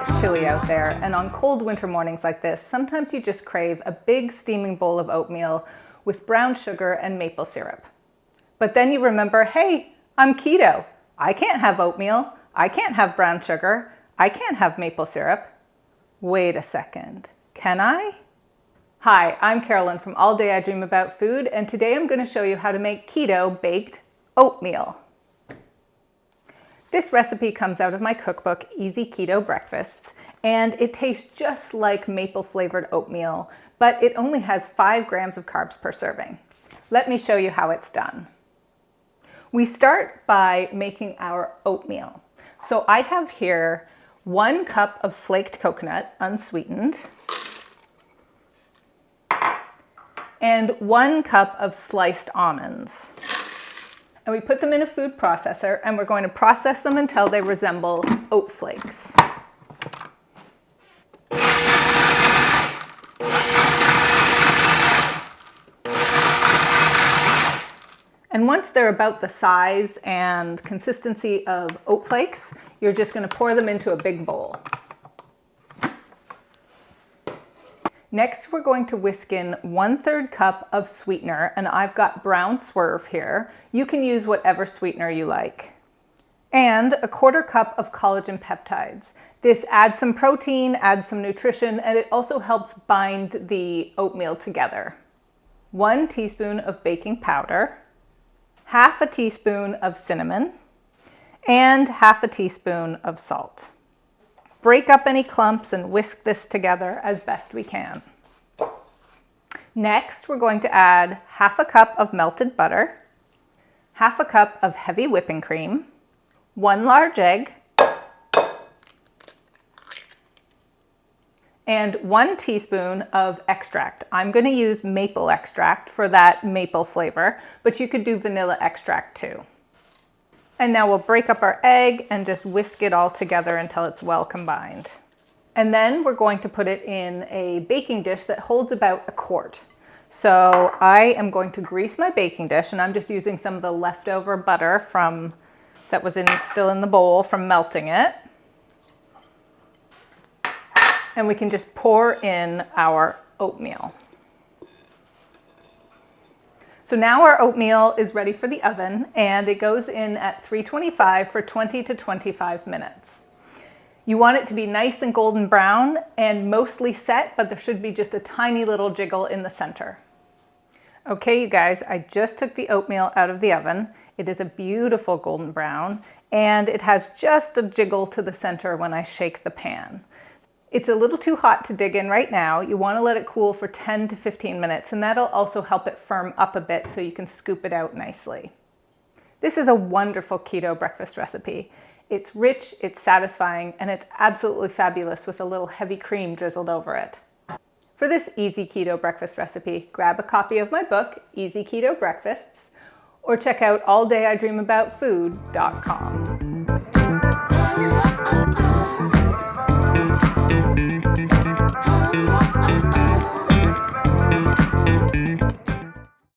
It's chilly out there, and on cold winter mornings like this, sometimes you just crave a big steaming bowl of oatmeal with brown sugar and maple syrup. But then you remember, hey, I'm keto. I can't have oatmeal. I can't have brown sugar. I can't have maple syrup. Wait a second, can I? Hi, I'm Carolyn from All Day I Dream About Food, and today I'm going to show you how to make keto baked oatmeal. This recipe comes out of my cookbook, Easy Keto Breakfasts, and it tastes just like maple flavored oatmeal, but it only has 5 grams of carbs per serving. Let me show you how it's done. We start by making our oatmeal. So I have here 1 cup of flaked coconut, unsweetened, and 1 cup of sliced almonds. And we put them in a food processor, and we're going to process them until they resemble oat flakes. And once they're about the size and consistency of oat flakes, you're just going to pour them into a big bowl. Next, we're going to whisk in 1/3 cup of sweetener, and I've got brown swerve here. You can use whatever sweetener you like. And 1/4 cup of collagen peptides. This adds some protein, adds some nutrition, and it also helps bind the oatmeal together. 1 teaspoon of baking powder, 1/2 teaspoon of cinnamon, and 1/2 teaspoon of salt. Break up any clumps and whisk this together as best we can. Next, we're going to add 1/2 cup of melted butter, 1/2 cup of heavy whipping cream, 1 large egg, and 1 teaspoon of extract. I'm going to use maple extract for that maple flavor, but you could do vanilla extract too. And now we'll break up our egg and just whisk it all together until it's well combined. And then we're going to put it in a baking dish that holds about 1 quart. So I am going to grease my baking dish, and I'm just using some of the leftover butter that was still in the bowl from melting it. And we can just pour in our oatmeal. So now our oatmeal is ready for the oven, and it goes in at 325 for 20 to 25 minutes. You want it to be nice and golden brown and mostly set, but there should be just a tiny little jiggle in the center. Okay, you guys, I just took the oatmeal out of the oven. It is a beautiful golden brown, and it has just a jiggle to the center when I shake the pan. It's a little too hot to dig in right now. You want to let it cool for 10 to 15 minutes, and that'll also help it firm up a bit so you can scoop it out nicely. This is a wonderful keto breakfast recipe. It's rich, it's satisfying, and it's absolutely fabulous with a little heavy cream drizzled over it. For this easy keto breakfast recipe, grab a copy of my book, Easy Keto Breakfasts, or check out alldayidreamaboutfood.com.